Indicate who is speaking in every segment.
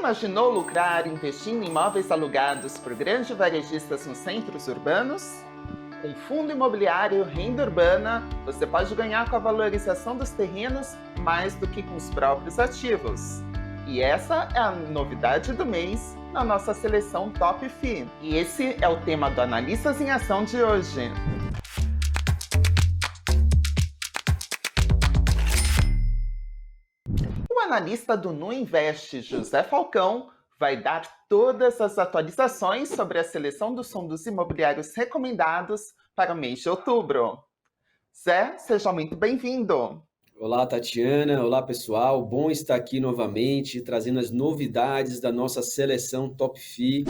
Speaker 1: imaginou lucrar investindo em imóveis alugados por grandes varejistas nos centros urbanos? Com o Fundo Imobiliário Renda Urbana, você pode ganhar com a valorização dos terrenos mais do que com os próprios ativos. E essa é a novidade do mês na nossa seleção Top FI. E esse é o tema do Analistas em Ação de hoje. O analista do Nuinvest, José Falcão, vai dar todas as atualizações sobre a seleção dos fundos imobiliários recomendados para o mês de outubro. Zé, seja muito bem-vindo.
Speaker 2: Olá, Tatiana. Olá, pessoal. Bom estar aqui novamente, trazendo as novidades da nossa seleção Top FI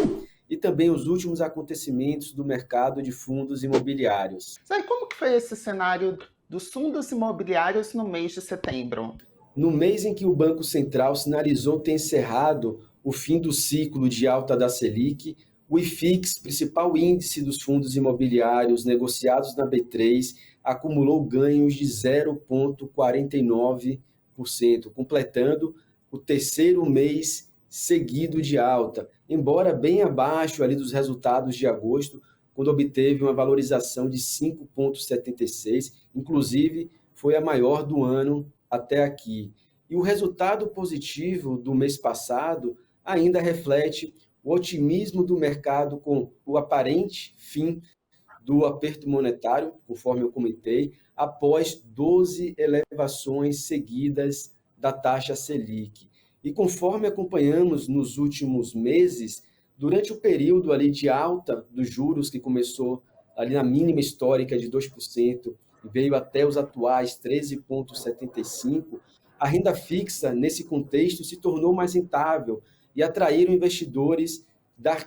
Speaker 2: e também os últimos acontecimentos do mercado de fundos imobiliários.
Speaker 1: Zé, como que foi esse cenário dos fundos imobiliários no mês de setembro?
Speaker 2: No mês em que o Banco Central sinalizou ter encerrado o fim do ciclo de alta da Selic, o IFIX, principal índice dos fundos imobiliários negociados na B3, acumulou ganhos de 0,49%, completando o terceiro mês seguido de alta, embora bem abaixo ali dos resultados de agosto, quando obteve uma valorização de 5,76%, inclusive foi a maior do ano até aqui. E o resultado positivo do mês passado ainda reflete o otimismo do mercado com o aparente fim do aperto monetário, conforme eu comentei, após 12 elevações seguidas da taxa Selic. E conforme acompanhamos nos últimos meses, durante o período ali de alta dos juros, que começou ali na mínima histórica de 2%, e veio até os atuais 13,75%, a renda fixa, nesse contexto, se tornou mais rentável e atraíram investidores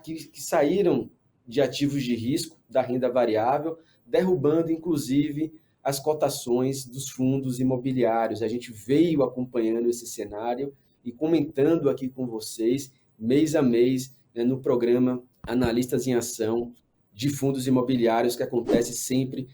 Speaker 2: que saíram de ativos de risco, da renda variável, derrubando, inclusive, as cotações dos fundos imobiliários. A gente veio acompanhando esse cenário e comentando aqui com vocês, mês a mês, no programa Analistas em Ação de Fundos Imobiliários, que acontece sempre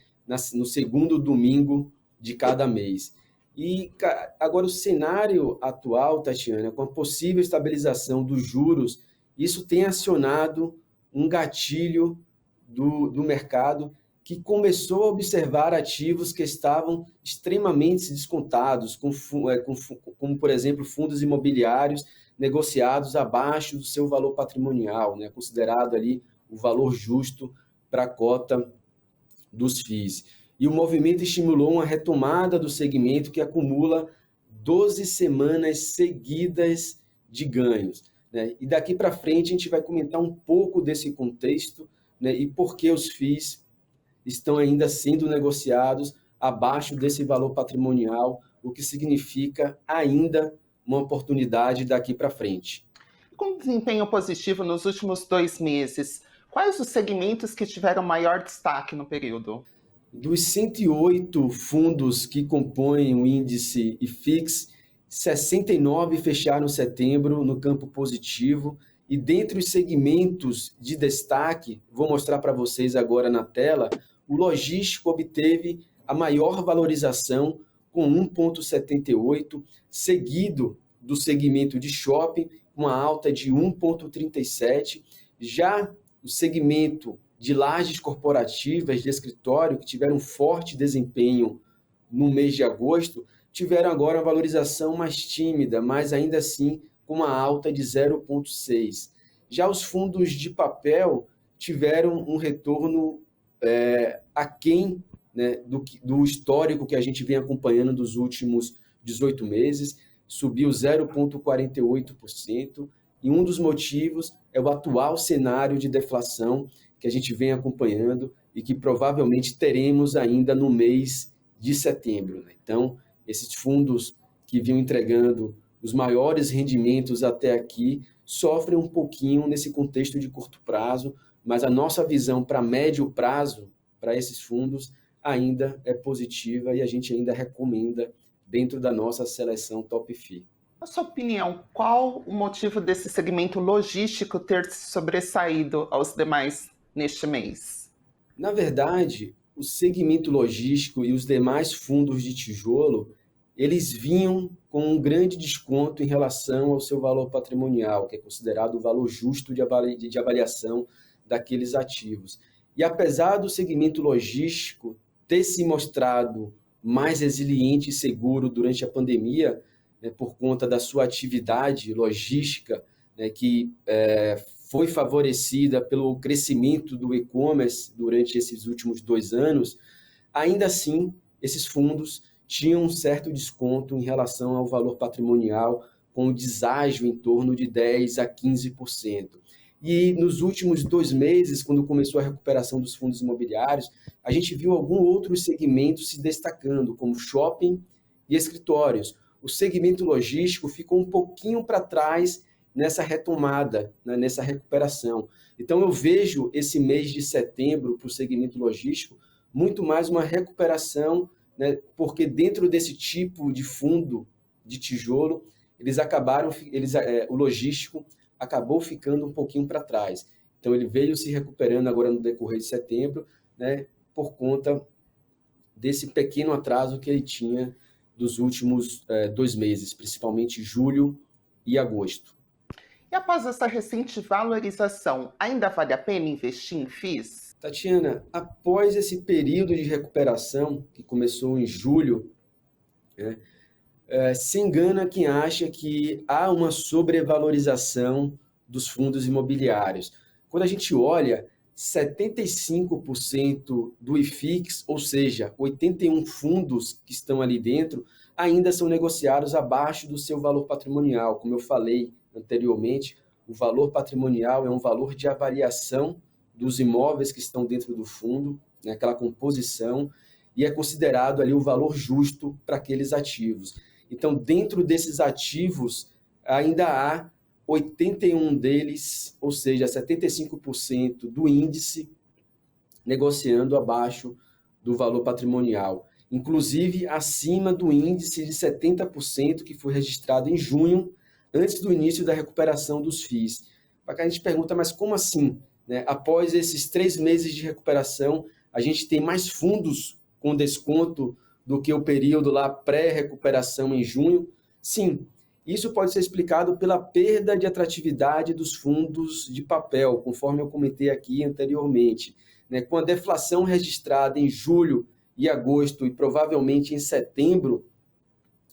Speaker 2: no segundo domingo de cada mês. E agora o cenário atual, Tatiana, com a possível estabilização dos juros, isso tem acionado um gatilho do mercado que começou a observar ativos que estavam extremamente descontados, como, por exemplo, fundos imobiliários negociados abaixo do seu valor patrimonial, né, considerado ali o valor justo para a cota dos FIIs. E o movimento estimulou uma retomada do segmento que acumula 12 semanas seguidas de ganhos, né? E daqui para frente a gente vai comentar um pouco desse contexto, né, e por que os FIIs estão ainda sendo negociados abaixo desse valor patrimonial, o que significa ainda uma oportunidade daqui para frente.
Speaker 1: Com desempenho positivo nos últimos 2 meses, quais os segmentos que tiveram maior destaque no período?
Speaker 2: Dos 108 fundos que compõem o índice IFIX, 69 fecharam setembro no campo positivo, e dentre os segmentos de destaque, vou mostrar para vocês agora na tela, o logístico obteve a maior valorização com 1,78, seguido do segmento de shopping, uma alta de 1,37, já o segmento de lajes corporativas de escritório, que tiveram um forte desempenho no mês de agosto, tiveram agora uma valorização mais tímida, mas ainda assim com uma alta de 0,6. Já os fundos de papel tiveram um retorno aquém, né, do histórico que a gente vem acompanhando dos últimos 18 meses, subiu 0,48%, e um dos motivos é o atual cenário de deflação que a gente vem acompanhando e que provavelmente teremos ainda no mês de setembro, né? Então, esses fundos que vinham entregando os maiores rendimentos até aqui sofrem um pouquinho nesse contexto de curto prazo, mas a nossa visão para médio prazo, para esses fundos, ainda é positiva e a gente ainda recomenda dentro da nossa seleção Top FI.
Speaker 1: Na sua opinião, qual o motivo desse segmento logístico ter se sobressaído aos demais neste mês?
Speaker 2: Na verdade, o segmento logístico e os demais fundos de tijolo, eles vinham com um grande desconto em relação ao seu valor patrimonial, que é considerado o valor justo de avaliação daqueles ativos. E apesar do segmento logístico ter se mostrado mais resiliente e seguro durante a pandemia, né, por conta da sua atividade logística, né, que foi favorecida pelo crescimento do e-commerce durante esses últimos 2 anos, ainda assim, esses fundos tinham um certo desconto em relação ao valor patrimonial, com o deságio em torno de 10% a 15%. E nos últimos 2 meses, quando começou a recuperação dos fundos imobiliários, a gente viu alguns outros segmentos se destacando, como shopping e escritórios. O segmento logístico ficou um pouquinho para trás nessa retomada, né, nessa recuperação. Então, eu vejo esse mês de setembro para o segmento logístico muito mais uma recuperação, né, porque dentro desse tipo de fundo de tijolo, o logístico acabou ficando um pouquinho para trás. Então, ele veio se recuperando agora no decorrer de setembro, né, por conta desse pequeno atraso que ele tinha dos últimos 2 meses, principalmente julho e agosto.
Speaker 1: E após essa recente valorização, ainda vale a pena investir em FIIs?
Speaker 2: Tatiana, após esse período de recuperação, que começou em julho, né, se engana quem acha que há uma sobrevalorização dos fundos imobiliários. Quando a gente olha, 75% do IFIX, ou seja, 81 fundos que estão ali dentro, ainda são negociados abaixo do seu valor patrimonial. Como eu falei anteriormente, o valor patrimonial é um valor de avaliação dos imóveis que estão dentro do fundo, né, aquela composição, e é considerado ali o valor justo para aqueles ativos. Então, dentro desses ativos, ainda há 81 deles, ou seja, 75% do índice, negociando abaixo do valor patrimonial, inclusive acima do índice de 70% que foi registrado em junho, antes do início da recuperação dos FIIs. Para que a gente pergunta, mas como assim? Né? Após esses 3 meses de recuperação, a gente tem mais fundos com desconto do que o período lá pré-recuperação em junho? Sim, isso pode ser explicado pela perda de atratividade dos fundos de papel, conforme eu comentei aqui anteriormente. Né? Com a deflação registrada em julho e agosto e provavelmente em setembro,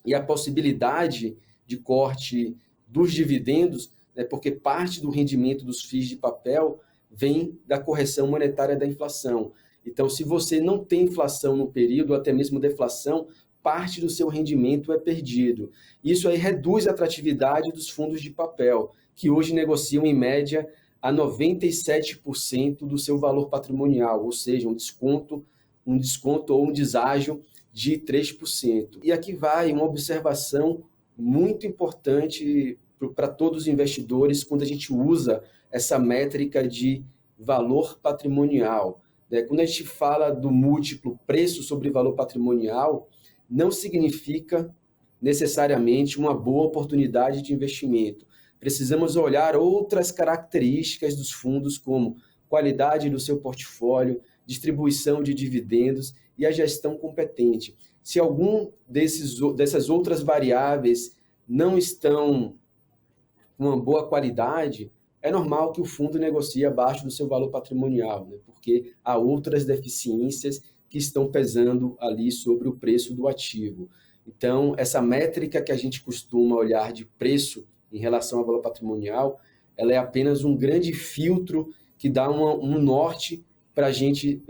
Speaker 2: e a possibilidade de corte dos dividendos, né? Porque parte do rendimento dos FIIs de papel vem da correção monetária da inflação. Então, se você não tem inflação no período, ou até mesmo deflação, parte do seu rendimento é perdido. Isso aí reduz a atratividade dos fundos de papel, que hoje negociam em média a 97% do seu valor patrimonial, ou seja, um desconto ou um deságio de 3%. E aqui vai uma observação muito importante para todos os investidores quando a gente usa essa métrica de valor patrimonial. Quando a gente fala do múltiplo preço sobre valor patrimonial, não significa necessariamente uma boa oportunidade de investimento. Precisamos olhar outras características dos fundos, como qualidade do seu portfólio, distribuição de dividendos e a gestão competente. Se algum dessas outras variáveis não estão com uma boa qualidade, é normal que o fundo negocie abaixo do seu valor patrimonial, né? Porque há outras deficiências que estão pesando ali sobre o preço do ativo. Então, essa métrica que a gente costuma olhar de preço em relação ao valor patrimonial, ela é apenas um grande filtro que dá um norte para a gente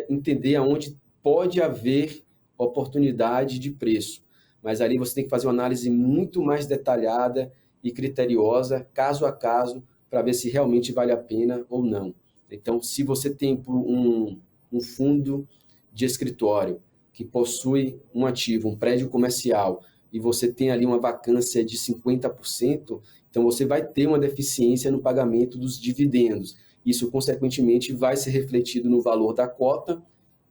Speaker 2: entender aonde pode haver oportunidade de preço. Mas ali você tem que fazer uma análise muito mais detalhada e criteriosa, caso a caso, para ver se realmente vale a pena ou não. Então, se você tem um fundo de escritório que possui um ativo, um prédio comercial, e você tem ali uma vacância de 50%, então você vai ter uma deficiência no pagamento dos dividendos. Isso, consequentemente, vai ser refletido no valor da cota,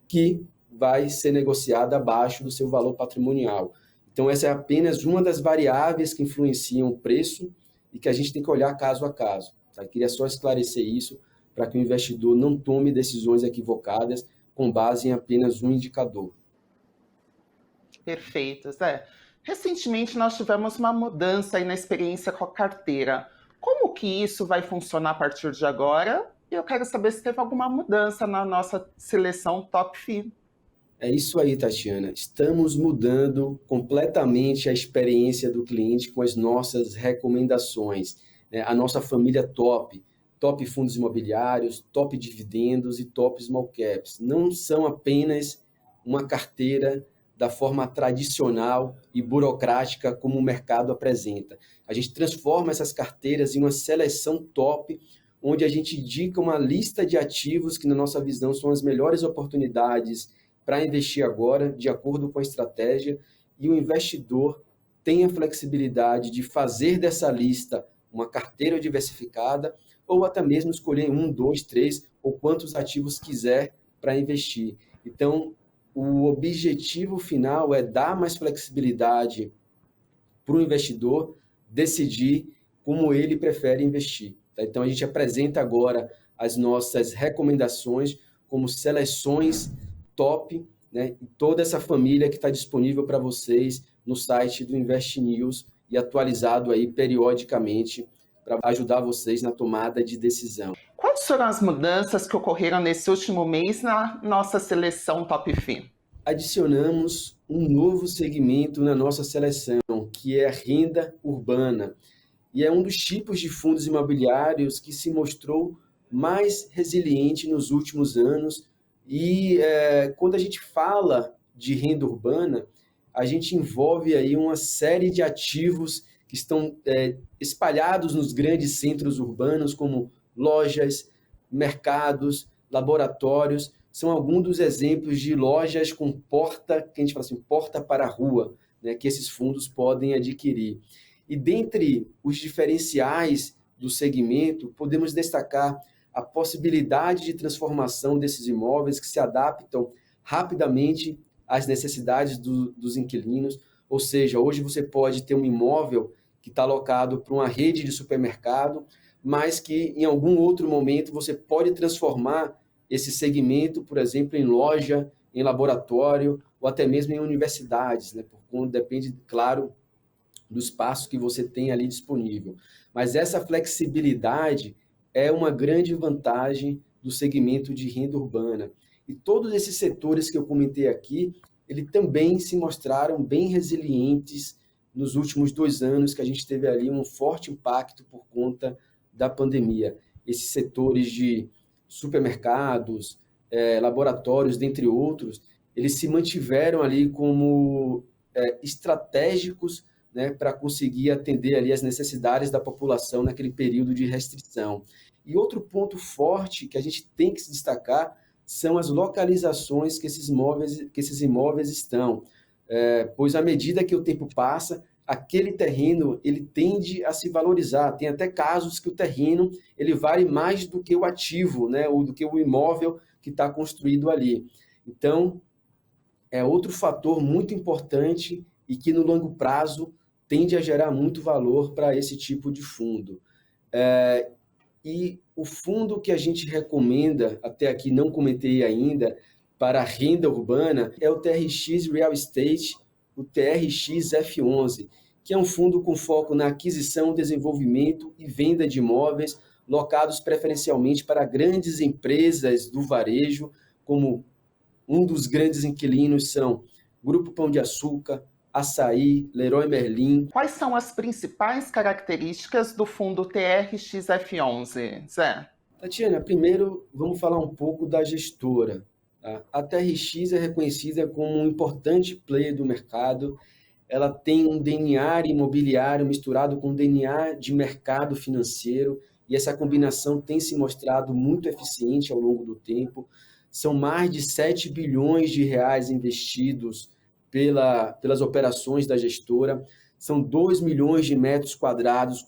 Speaker 2: que vai ser negociada abaixo do seu valor patrimonial. Então, essa é apenas uma das variáveis que influenciam o preço e que a gente tem que olhar caso a caso. Tá? Eu queria só esclarecer isso para que o investidor não tome decisões equivocadas com base em apenas um indicador.
Speaker 1: Perfeito, Zé. Recentemente nós tivemos uma mudança aí na experiência com a carteira. Como que isso vai funcionar a partir de agora? E eu quero saber se teve alguma mudança na nossa seleção Top FI.
Speaker 2: É isso aí, Tatiana. Estamos mudando completamente a experiência do cliente com as nossas recomendações, né? A nossa família top, top fundos imobiliários, top dividendos e top small caps. Não são apenas uma carteira da forma tradicional e burocrática como o mercado apresenta. A gente transforma essas carteiras em uma seleção top, onde a gente indica uma lista de ativos que, na nossa visão, são as melhores oportunidades para investir agora, de acordo com a estratégia, e o investidor tem a flexibilidade de fazer dessa lista uma carteira diversificada, ou até mesmo escolher um, dois, três, ou quantos ativos quiser para investir. Então, o objetivo final é dar mais flexibilidade para o investidor decidir como ele prefere investir. Tá? Então, a gente apresenta agora as nossas recomendações como seleções top, né? E toda essa família que está disponível para vocês no site do Invest News e atualizado aí periodicamente para ajudar vocês na tomada de decisão.
Speaker 1: Quais foram as mudanças que ocorreram nesse último mês na nossa seleção Top FI?
Speaker 2: Adicionamos um novo segmento na nossa seleção, que é a renda urbana. E é um dos tipos de fundos imobiliários que se mostrou mais resiliente nos últimos anos. E quando a gente fala de renda urbana, a gente envolve aí uma série de ativos que estão espalhados nos grandes centros urbanos, como lojas, mercados, laboratórios. São alguns dos exemplos de lojas com porta, que a gente fala assim, porta para a rua, né, que esses fundos podem adquirir. E dentre os diferenciais do segmento, podemos destacar a possibilidade de transformação desses imóveis que se adaptam rapidamente às necessidades dos inquilinos. Ou seja, hoje você pode ter um imóvel que está alocado para uma rede de supermercado, mas que em algum outro momento você pode transformar esse segmento, por exemplo, em loja, em laboratório ou até mesmo em universidades, né? Depende, claro, do espaço que você tem ali disponível. Mas essa flexibilidade é uma grande vantagem do segmento de renda urbana. E todos esses setores que eu comentei aqui, eles também se mostraram bem resilientes nos últimos 2 anos, que a gente teve ali um forte impacto por conta da pandemia. Esses setores de supermercados, laboratórios, dentre outros, eles se mantiveram ali como estratégicos, né, para conseguir atender ali as necessidades da população naquele período de restrição. E outro ponto forte que a gente tem que se destacar são as localizações que esses imóveis estão, pois à medida que o tempo passa, aquele terreno ele tende a se valorizar. Tem até casos que o terreno ele vale mais do que o ativo, né, ou do que o imóvel que está construído ali. Então, é outro fator muito importante e que no longo prazo tende a gerar muito valor para esse tipo de fundo. E o fundo que a gente recomenda, até aqui não comentei ainda, para a renda urbana, é o TRX Real Estate, o TRX F11, que é um fundo com foco na aquisição, desenvolvimento e venda de imóveis locados preferencialmente para grandes empresas do varejo, como um dos grandes inquilinos são Grupo Pão de Açúcar, Açaí, Leroy Merlin.
Speaker 1: Quais são as principais características do fundo TRX-F11, Zé?
Speaker 2: Tatiana, primeiro vamos falar um pouco da gestora. Tá? A TRX é reconhecida como um importante player do mercado. Ela tem um DNA imobiliário misturado com um DNA de mercado financeiro, e essa combinação tem se mostrado muito eficiente ao longo do tempo. São mais de 7 bilhões de reais investidos pelas operações da gestora, são 2 milhões de metros quadrados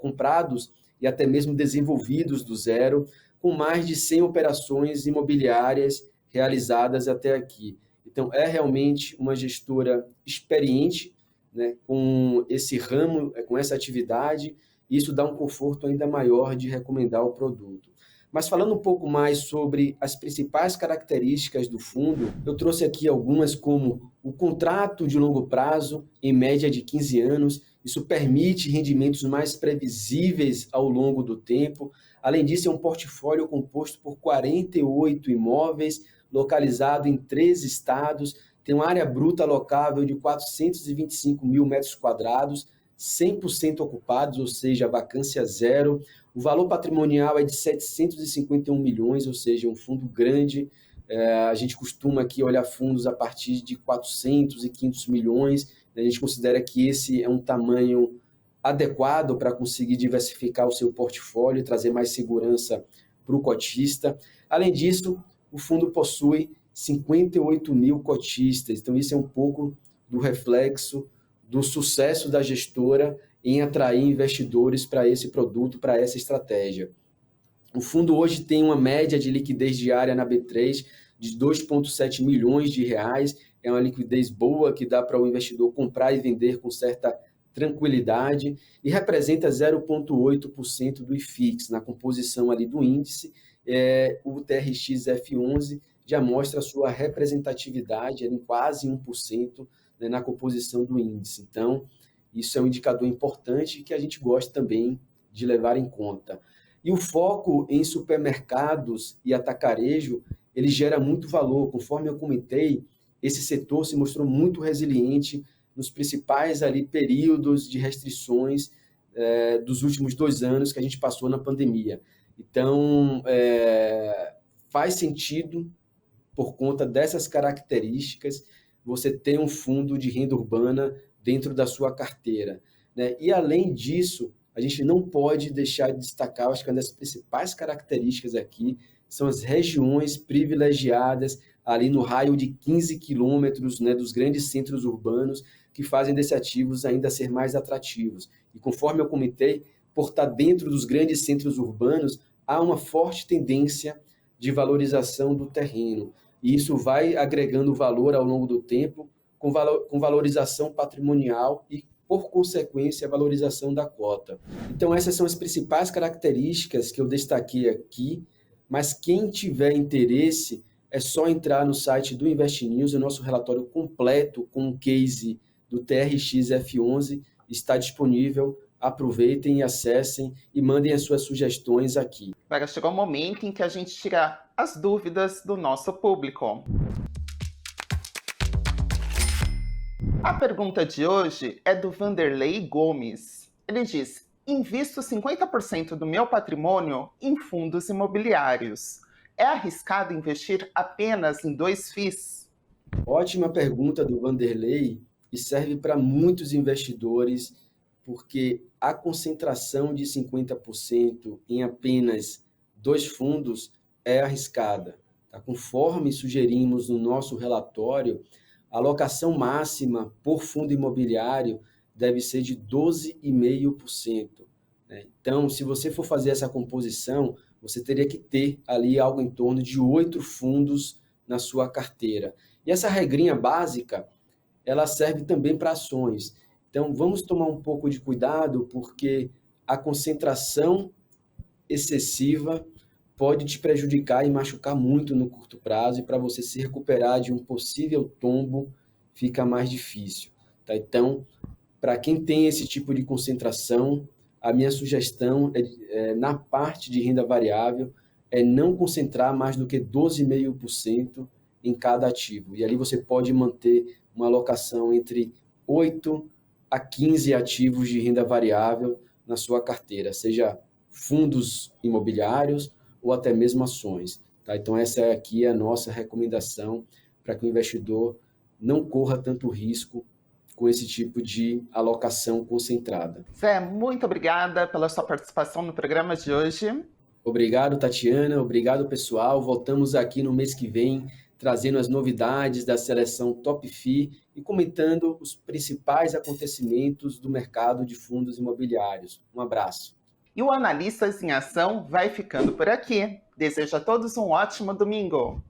Speaker 2: comprados e até mesmo desenvolvidos do zero, com mais de 100 operações imobiliárias realizadas até aqui. Então, é realmente uma gestora experiente, né, com esse ramo, com essa atividade, e isso dá um conforto ainda maior de recomendar o produto. Mas falando um pouco mais sobre as principais características do fundo, eu trouxe aqui algumas como o contrato de longo prazo, em média de 15 anos. Isso permite rendimentos mais previsíveis ao longo do tempo. Além disso, é um portfólio composto por 48 imóveis, localizado em 3 estados, tem uma área bruta alocável de 425 mil metros quadrados, 100% ocupados, ou seja, vacância zero. O valor patrimonial é de 751 milhões, ou seja, um fundo grande. A gente costuma aqui olhar fundos a partir de 400 e 500 milhões. A gente considera que esse é um tamanho adequado para conseguir diversificar o seu portfólio e trazer mais segurança para o cotista. Além disso, o fundo possui 58 mil cotistas. Então, isso é um pouco do reflexo do sucesso da gestora em atrair investidores para esse produto, para essa estratégia. O fundo hoje tem uma média de liquidez diária na B3 de 2,7 milhões de reais. É uma liquidez boa que dá para o investidor comprar e vender com certa tranquilidade e representa 0,8% do IFIX. Na composição ali do índice, o TRX F11 já mostra a sua representatividade em quase 1%, né, na composição do índice. Então, isso é um indicador importante que a gente gosta também de levar em conta. E o foco em supermercados e atacarejo, ele gera muito valor. Conforme eu comentei, esse setor se mostrou muito resiliente nos principais ali períodos de restrições dos últimos 2 anos que a gente passou na pandemia. Então, faz sentido, por conta dessas características, você ter um fundo de renda urbana dentro da sua carteira, né? E, além disso, a gente não pode deixar de destacar, acho que uma das principais características aqui são as regiões privilegiadas ali no raio de 15 quilômetros, né, dos grandes centros urbanos, que fazem desses ativos ainda ser mais atrativos. E conforme eu comentei, por estar dentro dos grandes centros urbanos, há uma forte tendência de valorização do terreno. E isso vai agregando valor ao longo do tempo, com valorização patrimonial e, por consequência, a valorização da cota. Então, essas são as principais características que eu destaquei aqui, mas quem tiver interesse, é só entrar no site do Invest News, o nosso relatório completo com o case do TRX F11 está disponível. Aproveitem e acessem e mandem as suas sugestões aqui.
Speaker 1: Agora chegou o momento em que a gente tira as dúvidas do nosso público. A pergunta de hoje é do Vanderlei Gomes. Ele diz: invisto 50% do meu patrimônio em fundos imobiliários. É arriscado investir apenas em 2 FIIs?
Speaker 2: Ótima pergunta do Vanderlei e serve para muitos investidores, porque a concentração de 50% em apenas 2 fundos é arriscada. Tá? Conforme sugerimos no nosso relatório, a alocação máxima por fundo imobiliário deve ser de 12,5%. Né? Então, se você for fazer essa composição, você teria que ter ali algo em torno de 8 fundos na sua carteira. E essa regrinha básica, ela serve também para ações. Então, vamos tomar um pouco de cuidado, porque a concentração excessiva pode te prejudicar e machucar muito no curto prazo, e para você se recuperar de um possível tombo, fica mais difícil. Tá? Então, para quem tem esse tipo de concentração, a minha sugestão na parte de renda variável, é não concentrar mais do que 12,5% em cada ativo. E ali você pode manter uma alocação entre 8 a 15 ativos de renda variável na sua carteira, seja fundos imobiliários ou até mesmo ações. Tá? Então, essa aqui é a nossa recomendação para que o investidor não corra tanto risco com esse tipo de alocação concentrada.
Speaker 1: Zé, muito obrigada pela sua participação no programa de hoje.
Speaker 2: Obrigado, Tatiana. Obrigado, pessoal. Voltamos aqui no mês que vem, trazendo as novidades da seleção Top FI e comentando os principais acontecimentos do mercado de fundos imobiliários. Um abraço.
Speaker 1: E o Analistas em Ação vai ficando por aqui. Desejo a todos um ótimo domingo.